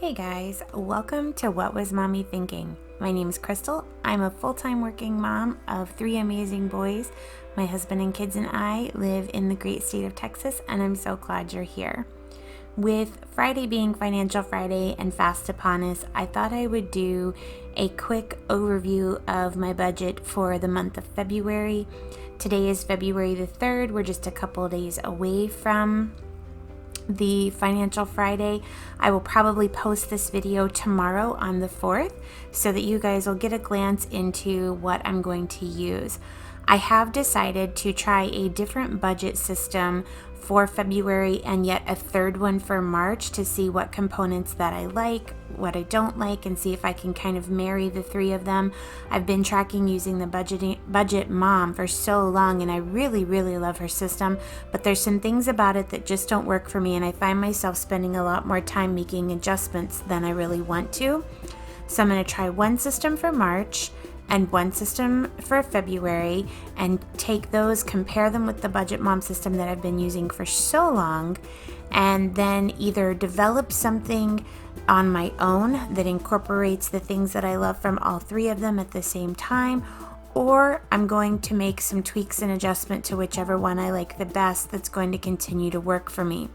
Hey guys, welcome to What Was Mommy Thinking? My name is Crystal. I'm a full-time working mom of 3 amazing boys. My husband and kids and I live in the great state of Texas, and I'm so glad you're here. With Friday being Financial Friday and fast upon us, I thought I would do a quick overview of my budget for the month of February. Today is February the 3rd. We're just a couple of days away from the Financial Friday. I will probably post this video tomorrow on the 4th so that you guys will get a glance into what I'm going to use. I have decided to try a different budget system for February and yet a third one for March to see what components that I like, what I don't like, and see if I can kind of marry the three of them. I've been tracking using the Budget Mom for so long, and I really love her system, but there's some things about it that just don't work for me, and I find myself spending a lot more time making adjustments than I really want to. So I'm going to try one system for March and one system for February and take those, compare them with the Budget Mom system that I've been using for so long, and then either develop something on my own that incorporates the things that I love from all three of them at the same time, or I'm going to make some tweaks and adjustment to whichever one I like the best that's going to continue to work for me.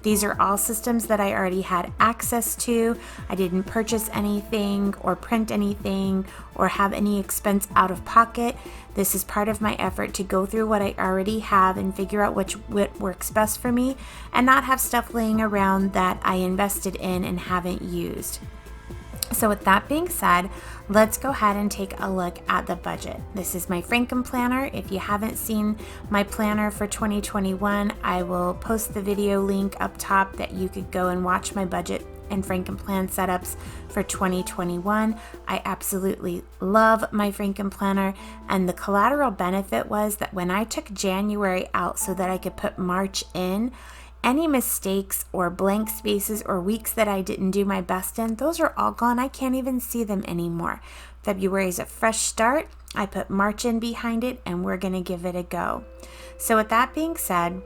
These are all systems that I already had access to. I didn't purchase anything or print anything or have any expense out of pocket. This is part of my effort to go through what I already have and figure out what works best for me and not have stuff laying around that I invested in and haven't used. So with that being said, let's go ahead and take a look at the budget. This is my Franken planner. If you haven't seen my planner for 2021, I will post the video link up top that you could go and watch my budget and Franken plan setups for 2021. I absolutely love my Franken planner, and the collateral benefit was that when I took January out so that I could put March in, any mistakes or blank spaces or weeks that I didn't do my best in, those are all gone. I can't even see them anymore. February is a fresh start. I put March in behind it, and we're going to give it a go. So with that being said,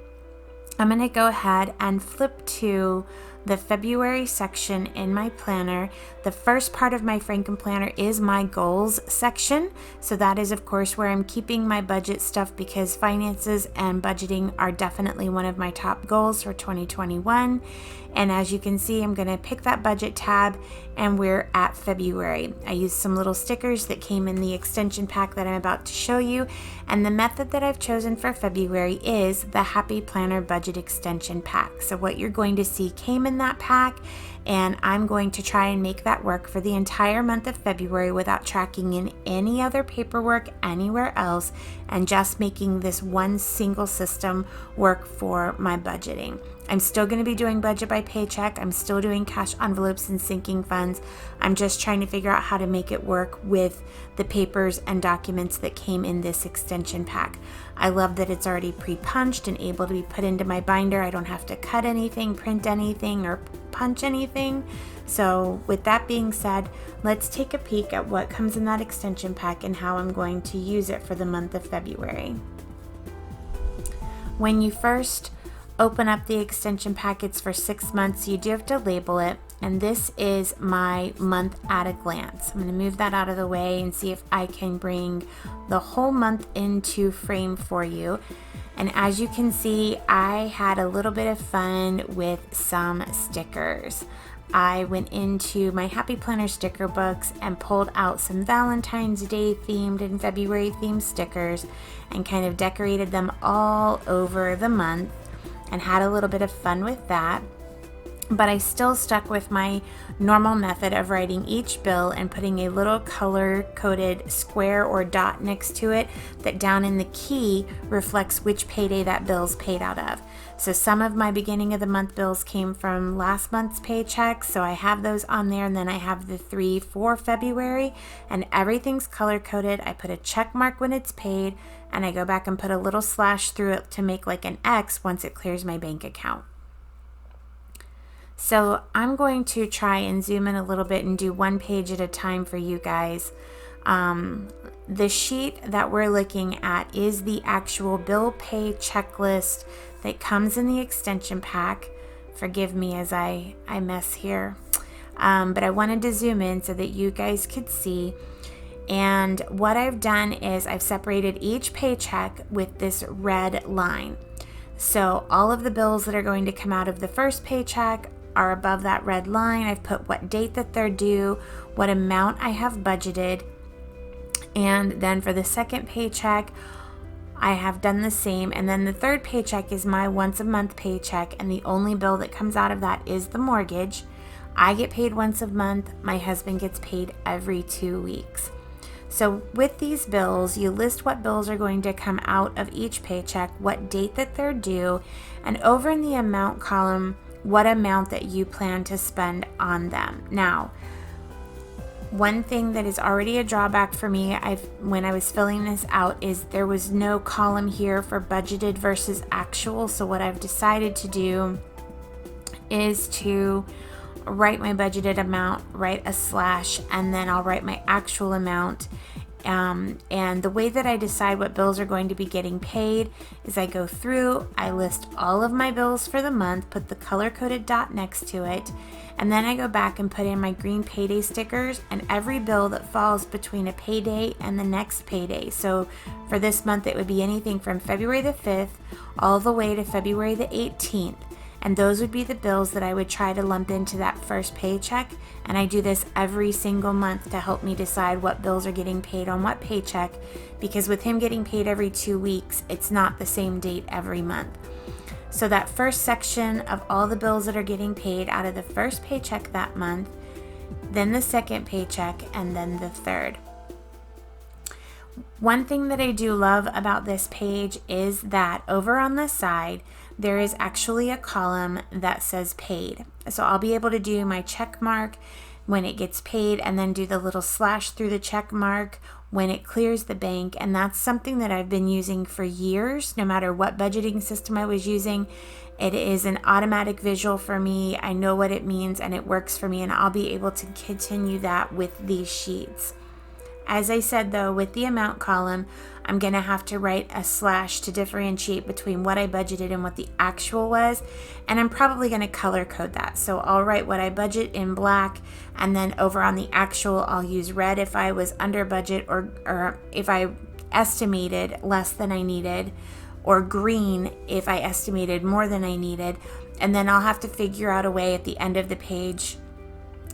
I'm going to go ahead and flip to the February section in my planner. The first part of my Franken planner is my goals section. So that is, of course, where I'm keeping my budget stuff because finances and budgeting are definitely one of my top goals for 2021. And as you can see, I'm going to pick that budget tab and we're at February. I used some little stickers that came in the extension pack that I'm about to show you. And the method that I've chosen for February is the Happy Planner Budget Extension Pack. So what you're going to see came in that pack, and I'm going to try and make that work for the entire month of February without tracking in any other paperwork anywhere else and just making this one single system work for my budgeting. I'm still going to be doing budget by paycheck. I'm still doing cash envelopes and sinking funds. I'm just trying to figure out how to make it work with the papers and documents that came in this extension pack. I love that it's already pre-punched and able to be put into my binder. I don't have to cut anything, print anything, or punch anything. So with that being said, let's take a peek at what comes in that extension pack and how I'm going to use it for the month of February. When you first open up the extension packets for 6 months, you do have to label it, and this is my month at a glance. I'm going to move that out of the way and see if I can bring the whole month into frame for you. And as you can see, I had a little bit of fun with some stickers. I went into my Happy Planner sticker books and pulled out some Valentine's Day themed and February themed stickers and kind of decorated them all over the month and had a little bit of fun with that. But I still stuck with my normal method of writing each bill and putting a little color-coded square or dot next to it that down in the key reflects which payday that bill's paid out of. So some of my beginning of the month bills came from last month's paycheck, so I have those on there, and then I have the 3 for February, and everything's color-coded. I put a check mark when it's paid, and I go back and put a little slash through it to make like an X once it clears my bank account. So I'm going to try and zoom in a little bit and do one page at a time for you guys. The sheet that we're looking at is the actual bill pay checklist that comes in the extension pack. Forgive me as I mess here. but I wanted to zoom in so that you guys could see. And what I've done is I've separated each paycheck with this red line. So all of the bills that are going to come out of the first paycheck are above that red line. I've put what date that they're due, what amount I have budgeted, and then for the second paycheck, I have done the same. And then the third paycheck is my once a month paycheck, and the only bill that comes out of that is the mortgage. I get paid once a month. My husband gets paid every 2 weeks. So with these bills, you list what bills are going to come out of each paycheck, what date that they're due, and over in the amount column, what amount that you plan to spend on them. Now, one thing that is already a drawback for me, when I was filling this out, is there was no column here for budgeted versus actual. So what I've decided to do is to write my budgeted amount, write a slash, and then I'll write my actual amount. And the way that I decide what bills are going to be getting paid is I go through, I list all of my bills for the month, put the color-coded dot next to it, and then I go back and put in my green payday stickers and every bill that falls between a payday and the next payday. So for this month, it would be anything from February the 5th all the way to February the 18th. And those would be the bills that I would try to lump into that first paycheck. And I do this every single month to help me decide what bills are getting paid on what paycheck, because with him getting paid every 2 weeks, it's not the same date every month. So that first section of all the bills that are getting paid out of the first paycheck that month, then the second paycheck, and then the third. One thing that I do love about this page is that over on the side, there is actually a column that says paid. So I'll be able to do my check mark when it gets paid, and then do the little slash through the check mark when it clears the bank. And that's something that I've been using for years, no matter what budgeting system I was using. It is an automatic visual for me. I know what it means and it works for me, and I'll be able to continue that with these sheets. As I said though, with the amount column, I'm going to have to write a slash to differentiate between what I budgeted and what the actual was. And I'm probably going to color code that. So I'll write what I budget in black, and then over on the actual, I'll use red if I was under budget or if I estimated less than I needed, or green if I estimated more than I needed. And then I'll have to figure out a way at the end of the page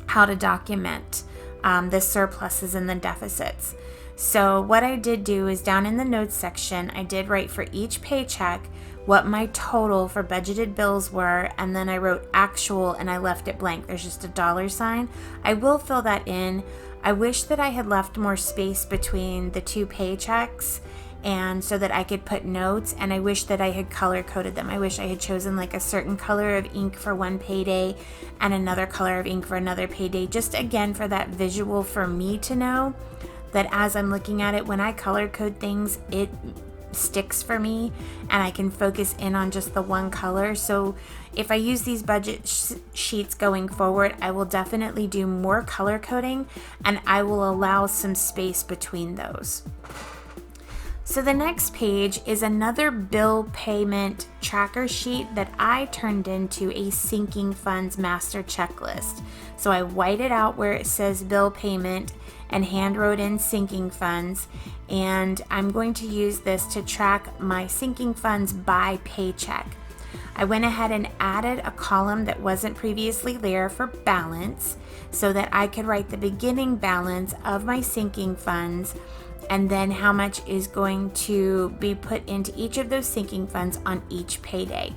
how to document the surpluses and the deficits. So what I did do is down in the notes section, I did write for each paycheck what my total for budgeted bills were, and then I wrote actual and I left it blank. There's just a dollar sign. I will fill that in. I wish that I had left more space between the two paychecks, and so that I could put notes, and I wish that I had color coded them. I wish I had chosen like a certain color of ink for one payday and another color of ink for another payday, just again for that visual for me to know that as I'm looking at it, when I color code things, it sticks for me and I can focus in on just the one color. So if I use these budget sheets going forward, I will definitely do more color coding, and I will allow some space between those. So the next page is another bill payment tracker sheet that I turned into a sinking funds master checklist. So I whited out where it says bill payment and hand wrote in sinking funds, and I'm going to use this to track my sinking funds by paycheck. I went ahead and added a column that wasn't previously there for balance, so that I could write the beginning balance of my sinking funds and then how much is going to be put into each of those sinking funds on each payday.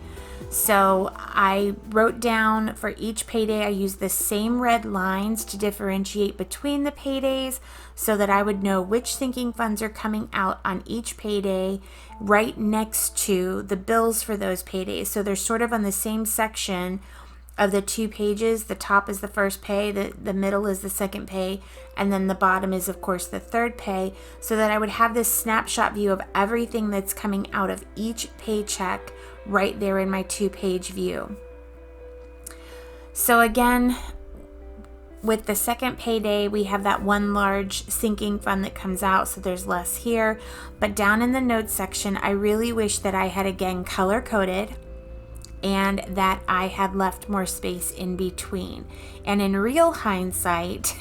So I wrote down for each payday, I used the same red lines to differentiate between the paydays so that I would know which sinking funds are coming out on each payday right next to the bills for those paydays. So they're sort of on the same section of the two pages. The top is the first pay, the middle is the second pay, and then the bottom is of course the third pay, so that I would have this snapshot view of everything that's coming out of each paycheck right there in my 2-page view. So again, with the second payday, we have that one large sinking fund that comes out, so there's less here. But down in the notes section, I really wish that I had again color coded and that I had left more space in between. And in real hindsight,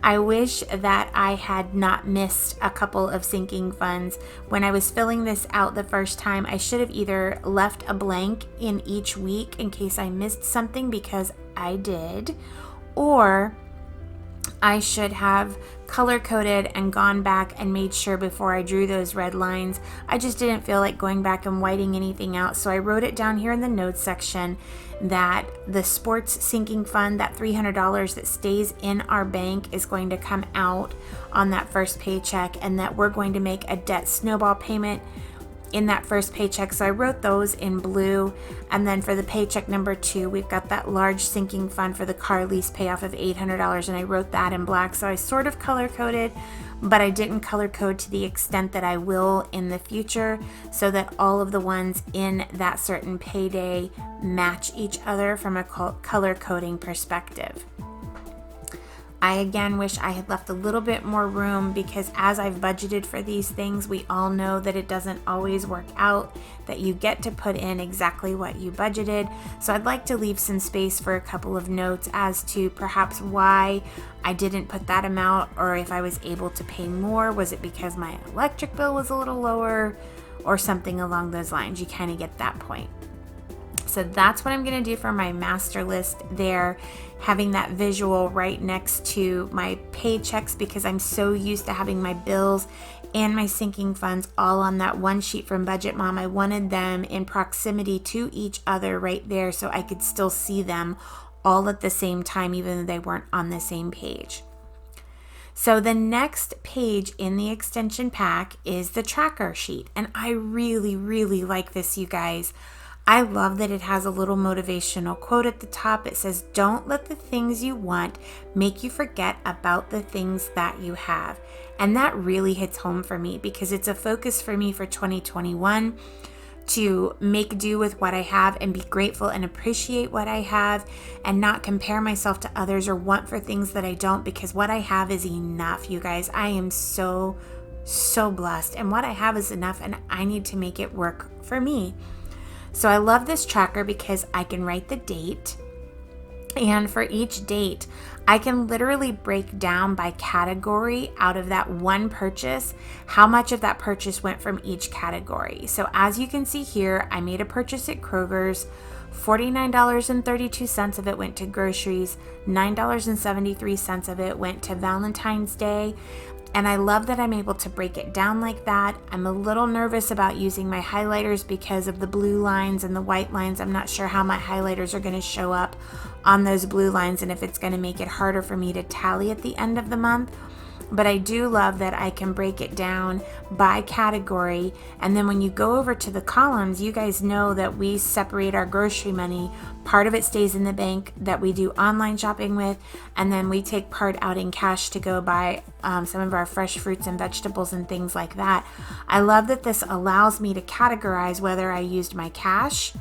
I wish that I had not missed a couple of sinking funds. When I was filling this out the first time, I should have either left a blank in each week in case I missed something, because I did, or I should have color coded and gone back and made sure before I drew those red lines. I just didn't feel like going back and whiting anything out, so I wrote it down here in the notes section that the sports sinking fund, that $300 that stays in our bank, is going to come out on that first paycheck, and that we're going to make a debt snowball payment in that first paycheck. So I wrote those in blue. And then for the paycheck number 2, we've got that large sinking fund for the car lease payoff of $800, and I wrote that in black. So I sort of color coded, but I didn't color code to the extent that I will in the future, so that all of the ones in that certain payday match each other from a color coding perspective. I again wish I had left a little bit more room, because as I've budgeted for these things, we all know that it doesn't always work out, that you get to put in exactly what you budgeted. So I'd like to leave some space for a couple of notes as to perhaps why I didn't put that amount, or if I was able to pay more. Was it because my electric bill was a little lower, or something along those lines? You kind of get that point. So that's what I'm going to do for my master list there, having that visual right next to my paychecks, because I'm so used to having my bills and my sinking funds all on that one sheet from Budget Mom. I wanted them in proximity to each other right there, so I could still see them all at the same time, even though they weren't on the same page. So the next page in the extension pack is the tracker sheet, and I really, really like this, you guys. I love that it has a little motivational quote at the top. It says, "Don't let the things you want make you forget about the things that you have." And that really hits home for me, because it's a focus for me for 2021 to make do with what I have and be grateful and appreciate what I have, and not compare myself to others or want for things that I don't, because what I have is enough, you guys. I am so blessed, and what I have is enough, and I need to make it work for me. So I love this tracker because I can write the date, and for each date, I can literally break down by category out of that one purchase, how much of that purchase went from each category. So as you can see here, I made a purchase at Kroger's. $49.32 of it went to groceries, $9.73 of it went to Valentine's Day. And I love that I'm able to break it down like that. I'm a little nervous about using my highlighters because of the blue lines and the white lines. I'm not sure how my highlighters are going to show up on those blue lines, and if it's going to make it harder for me to tally at the end of the month. But I do love that I can break it down by category. And then when you go over to the columns, you guys know that we separate our grocery money. Part of it stays in the bank that we do online shopping with, and then we take part out in cash to go buy some of our fresh fruits and vegetables and things like that. I love that this allows me to categorize whether I used my cash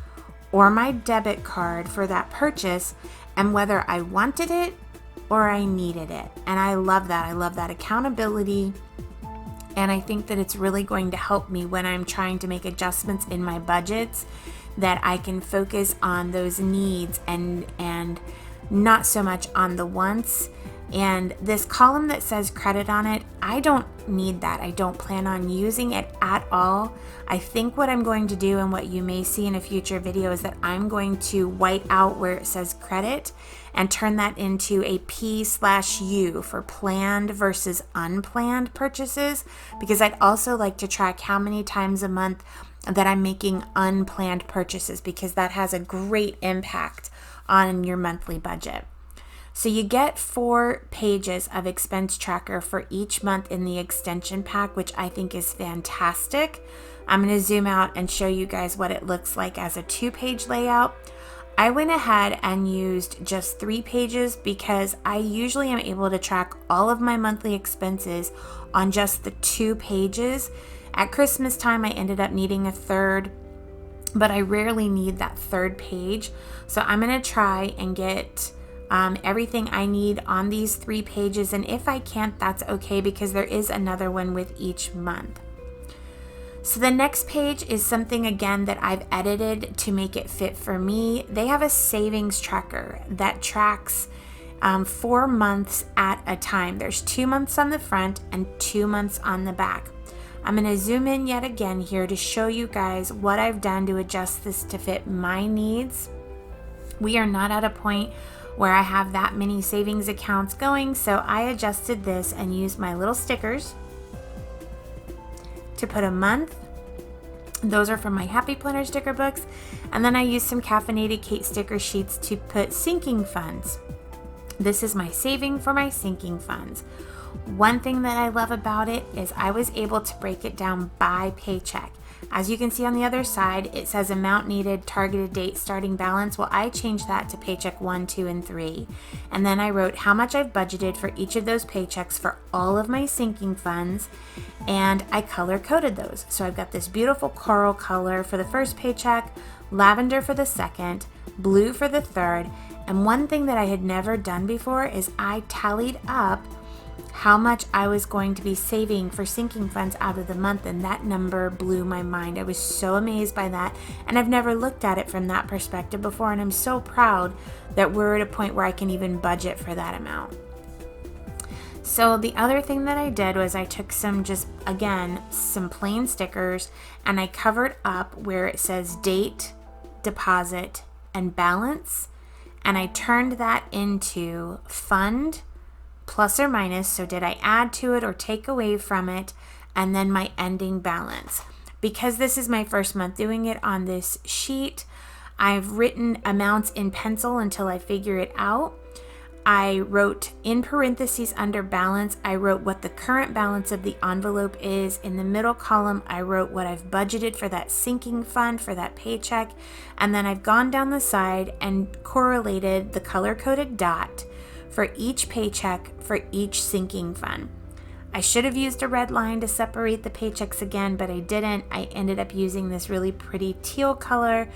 or my debit card for that purchase, and whether I wanted it or I needed it. And I love that. I love that accountability. And I think that it's really going to help me when I'm trying to make adjustments in my budgets, that I can focus on those needs and not so much on the wants. And this column that says credit on it, I don't need that. I don't plan on using it at all. I think what I'm going to do, and what you may see in a future video, is that I'm going to white out where it says credit and turn that into a P/U for planned versus unplanned purchases, because I'd also like to track how many times a month that I'm making unplanned purchases, because that has a great impact on your monthly budget. So you get 4 pages of expense tracker for each month in the extension pack, which I think is fantastic. I'm going to zoom out and show you guys what it looks like as a 2-page layout. I went ahead and used just 3 pages because I usually am able to track all of my monthly expenses on just the 2 pages. At Christmas time, I ended up needing a third, but I rarely need that 3rd page. So I'm going to try and get everything I need on these 3 pages, and if I can't, that's okay, because there is another one with each month. So the next page is something again that I've edited to make it fit for me. They have a savings tracker that tracks 4 months at a time. There's 2 months on the front and 2 months on the back. I'm going to zoom in yet again here to show you guys what I've done to adjust this to fit my needs. We are not at a point where I have that many savings accounts going, so I adjusted this and used my little stickers to put a month. Those are from my Happy Planner sticker books. And then I used some Caffeinated Kate sticker sheets to put sinking funds. This is my saving for my sinking funds. One thing that I love about it is I was able to break it down by paycheck. As you can see on the other side, it says amount needed, targeted date, starting balance. Well, I changed that to paycheck 1, 2, and 3. And then I wrote how much I've budgeted for each of those paychecks for all of my sinking funds. And I color coded those. So I've got this beautiful coral color for the first paycheck, lavender for the second, blue for the third. And one thing that I had never done before is I tallied up how much I was going to be saving for sinking funds out of the month, and that number blew my mind. I was so amazed by that, and I've never looked at it from that perspective before, and I'm so proud that we're at a point where I can even budget for that amount. So the other thing that I did was I took some plain stickers, and I covered up where it says date, deposit, and balance, and I turned that into fund, plus or minus, so did I add to it or take away from it, and then my ending balance. Because this is my first month doing it on this sheet, I've written amounts in pencil until I figure it out. I wrote in parentheses under balance, I wrote what the current balance of the envelope is. In the middle column, I wrote what I've budgeted for that sinking fund for that paycheck, and then I've gone down the side and correlated the color-coded dot for each paycheck for each sinking fund. I should have used a red line to separate the paychecks again, but I didn't. I ended up using this really pretty teal color.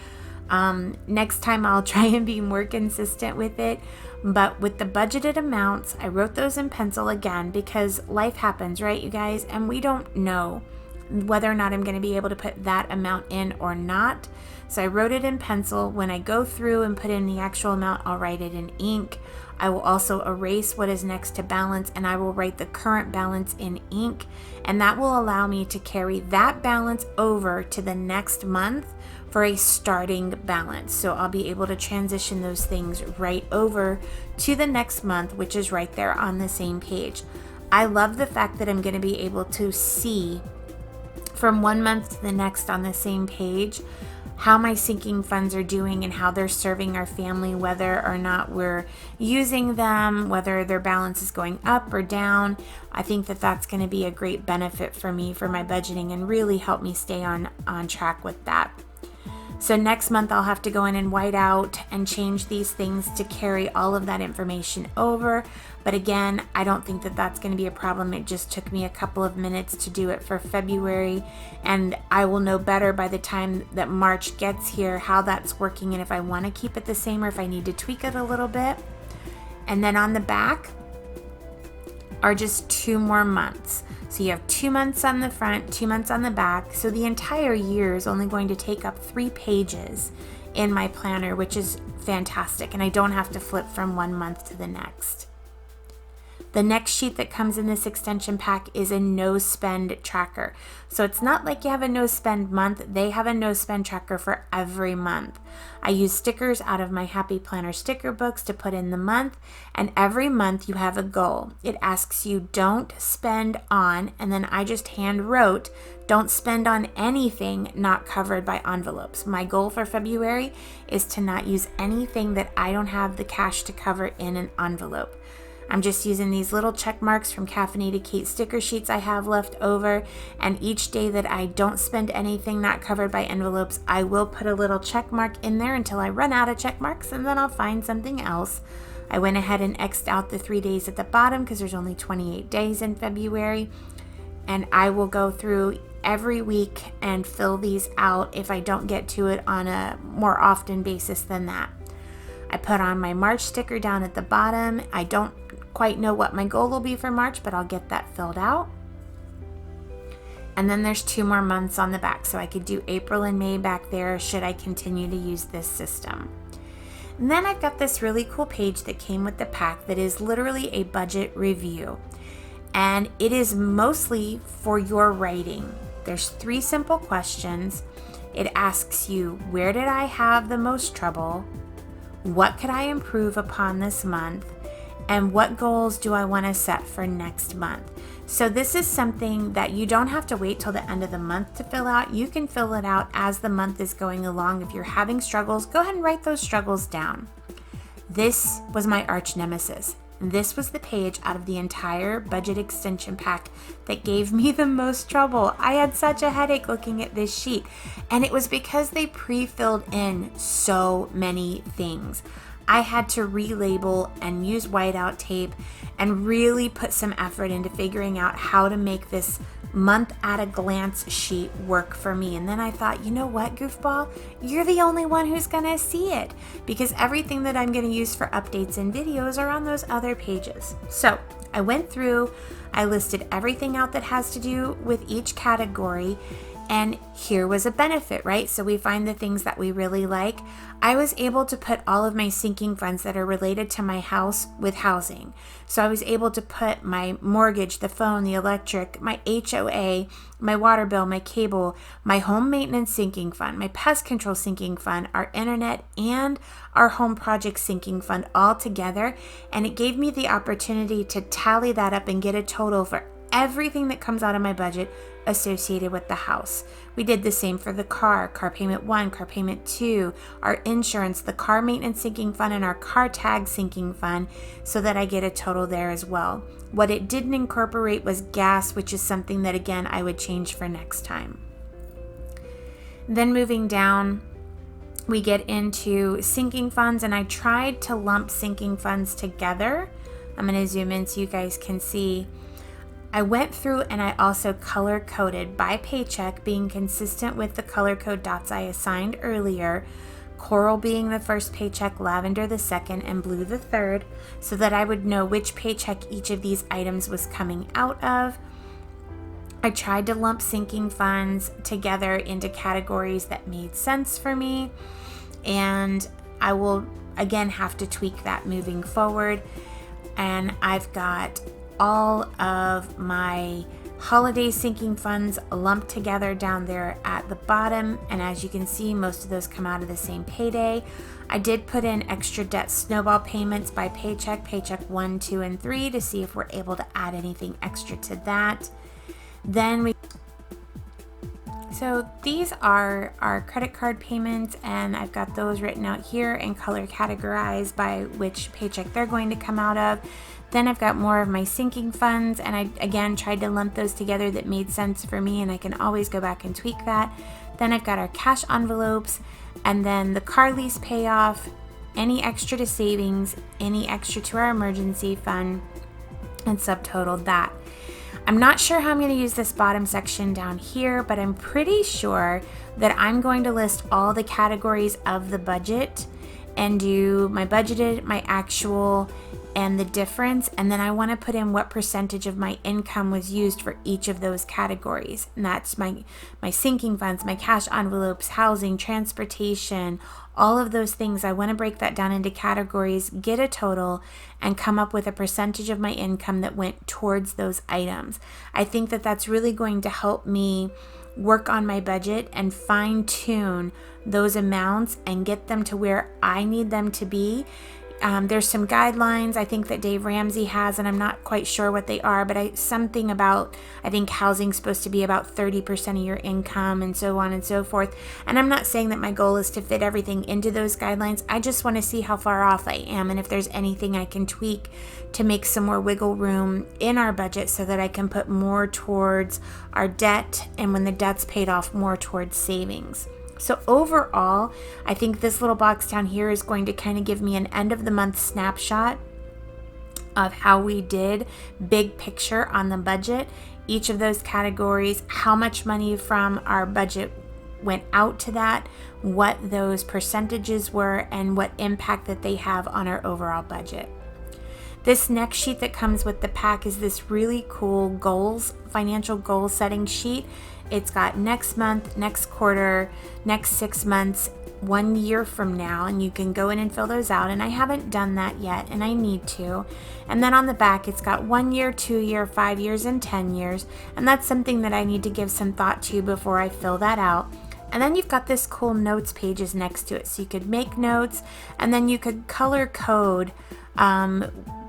Next time I'll try and be more consistent with it. But with the budgeted amounts, I wrote those in pencil again because life happens, right, you guys? And we don't know whether or not I'm going to be able to put that amount in or not. So I wrote it in pencil. When I go through and put in the actual amount, I'll write it in ink. I will also erase what is next to balance, and I will write the current balance in ink, and that will allow me to carry that balance over to the next month for a starting balance. So I'll be able to transition those things right over to the next month, which is right there on the same page. I love the fact that I'm going to be able to see from one month to the next on the same page how my sinking funds are doing and how they're serving our family, whether or not we're using them, whether their balance is going up or down. I think that that's going to be a great benefit for me for my budgeting and really help me stay on track with that. So next month I'll have to go in and white out and change these things to carry all of that information over. But again, I don't think that that's going to be a problem. It just took me a couple of minutes to do it for February, and I will know better by the time that March gets here how that's working and if I want to keep it the same or if I need to tweak it a little bit. And then on the back are just 2 more months. So you have 2 months on the front, 2 months on the back. So the entire year is only going to take up 3 pages in my planner, which is fantastic. And I don't have to flip from one month to the next. The next sheet that comes in this extension pack is a no spend tracker. So it's not like you have a no spend month. They have a no spend tracker for every month. I use stickers out of my Happy Planner sticker books to put in the month, and every month you have a goal. It asks you don't spend on, and then I just hand wrote, don't spend on anything not covered by envelopes. My goal for February is to not use anything that I don't have the cash to cover in an envelope. I'm just using these little check marks from Caffeinated Kate sticker sheets I have left over, and each day that I don't spend anything not covered by envelopes, I will put a little check mark in there until I run out of check marks, and then I'll find something else. I went ahead and X'd out the 3 days at the bottom because there's only 28 days in February, and I will go through every week and fill these out if I don't get to it on a more often basis than that. I put on my March sticker down at the bottom. I don't quite know what my goal will be for March, but I'll get that filled out. And then there's 2 more months on the back. So I could do April and May back there should I continue to use this system. And then I've got this really cool page that came with the pack that is literally a budget review. And it is mostly for your writing. There's 3 simple questions. It asks you, where did I have the most trouble? What could I improve upon this month? And what goals do I want to set for next month? So this is something that you don't have to wait till the end of the month to fill out. You can fill it out as the month is going along. If you're having struggles, go ahead and write those struggles down. This was my arch nemesis. This was the page out of the entire budget extension pack that gave me the most trouble. I had such a headache looking at this sheet, and it was because they pre-filled in so many things. I had to relabel and use whiteout tape and really put some effort into figuring out how to make this month at a glance sheet work for me. And then I thought, you know what, goofball, you're the only one who's gonna see it, because everything that I'm gonna use for updates and videos are on those other pages. So I went through, I listed everything out that has to do with each category, and here was a benefit, right? So we find the things that we really like. I was able to put all of my sinking funds that are related to my house with housing. So I was able to put my mortgage, the phone, the electric, my HOA, my water bill, my cable, my home maintenance sinking fund, my pest control sinking fund, our internet, and our home project sinking fund all together. And it gave me the opportunity to tally that up and get a total for everything that comes out of my budget associated with the house. We did the same for the car payment 1, car payment 2, our insurance, the car maintenance sinking fund, and our car tag sinking fund, so that I get a total there as well. What it didn't incorporate was gas, which is something that, again, I would change for next time. Then moving down, we get into sinking funds, and I tried to lump sinking funds together. I'm going to zoom in so you guys can see. I went through and I also color coded by paycheck, being consistent with the color code dots I assigned earlier, coral being the first paycheck, lavender the second, and blue the third, so that I would know which paycheck each of these items was coming out of. I tried to lump sinking funds together into categories that made sense for me, and I will again have to tweak that moving forward. And I've got all of my holiday sinking funds lumped together down there at the bottom, and as you can see, most of those come out of the same payday. I did put in extra debt snowball payments by paycheck 1, 2, and 3 to see if we're able to add anything extra to that. So these are our credit card payments, and I've got those written out here and color categorized by which paycheck they're going to come out of. Then I've got more of my sinking funds, and I again tried to lump those together that made sense for me, and I can always go back and tweak that. Then I've got our cash envelopes, and then the car lease payoff, any extra to savings, any extra to our emergency fund, and subtotaled that. I'm not sure how I'm going to use this bottom section down here, but I'm pretty sure that I'm going to list all the categories of the budget and do my budgeted, my actual, and the difference, and then I want to put in what percentage of my income was used for each of those categories. And that's my sinking funds, my cash envelopes, housing, transportation, all of those things. I want to break that down into categories, get a total, and come up with a percentage of my income that went towards those items. I think that that's really going to help me work on my budget and fine-tune those amounts and get them to where I need them to be. There's some guidelines I think that Dave Ramsey has, and I'm not quite sure what they are, but I think housing's supposed to be about 30% of your income, and so on and so forth. And I'm not saying that my goal is to fit everything into those guidelines. I just want to see how far off I am, and if there's anything I can tweak to make some more wiggle room in our budget so that I can put more towards our debt, and when the debt's paid off, more towards savings. So overall, I think this little box down here is going to kind of give me an end of the month snapshot of how we did, big picture on the budget, each of those categories, how much money from our budget went out to that, what those percentages were, and what impact that they have on our overall budget. This next sheet that comes with the pack is this really cool goals, financial goal setting sheet. It's got next month, next quarter, next 6 months, 1 year from now, and you can go in and fill those out, and I haven't done that yet, and I need to. And then on the back it's got 1 year, 2 year, 5 years, and 10 years, and that's something that I need to give some thought to before I fill that out. And then you've got this cool notes pages next to it, so you could make notes, and then you could color code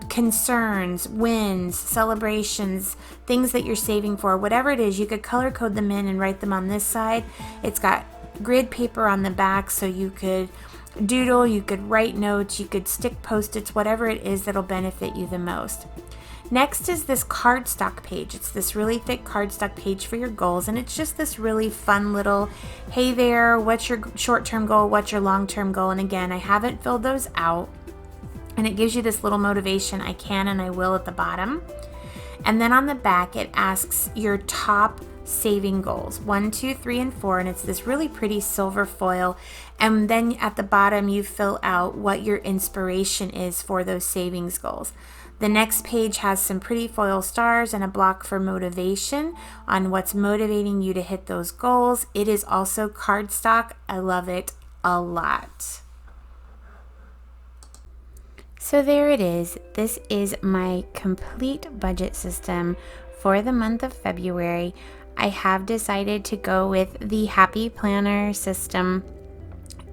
concerns, wins, celebrations, things that you're saving for, whatever it is. You could color code them in and write them on this side. It's got grid paper on the back, so you could doodle, you could write notes, you could stick post-its, whatever it is that'll benefit you the most. Next is this cardstock page. It's this really thick cardstock page for your goals, and it's just this really fun little, hey there, what's your short-term goal, what's your long-term goal? And again, I haven't filled those out, and it gives you this little motivation, I can and I will, at the bottom. And then on the back it asks your top saving goals, 1, 2, 3, and 4, and it's this really pretty silver foil. And then at the bottom you fill out what your inspiration is for those savings goals. The next page has some pretty foil stars and a block for motivation on what's motivating you to hit those goals. It is also cardstock. I love it a lot. So there it is. This is my complete budget system for the month of February. I have decided to go with the Happy Planner system,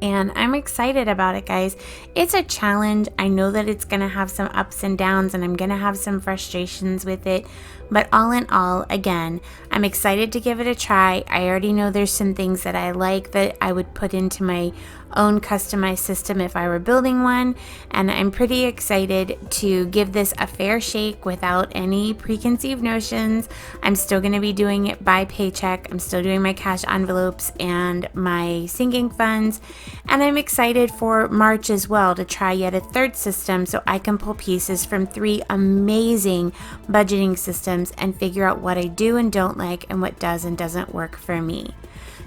and I'm excited about it, guys. It's a challenge. I know that it's going to have some ups and downs, and I'm going to have some frustrations with it. But all in all, again, I'm excited to give it a try. I already know there's some things that I like that I would put into my own customized system if I were building one, and I'm pretty excited to give this a fair shake without any preconceived notions. I'm still going to be doing it by paycheck. I'm still doing my cash envelopes and my sinking funds, and I'm excited for March as well to try yet a third system so I can pull pieces from 3 amazing budgeting systems and figure out what I do and don't like and what does and doesn't work for me.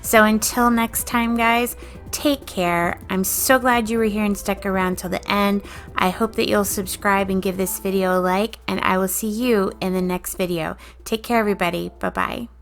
So until next time, guys, take care. I'm so glad you were here and stuck around till the end. I hope that you'll subscribe and give this video a like, and I will see you in the next video. Take care, everybody. Bye-bye.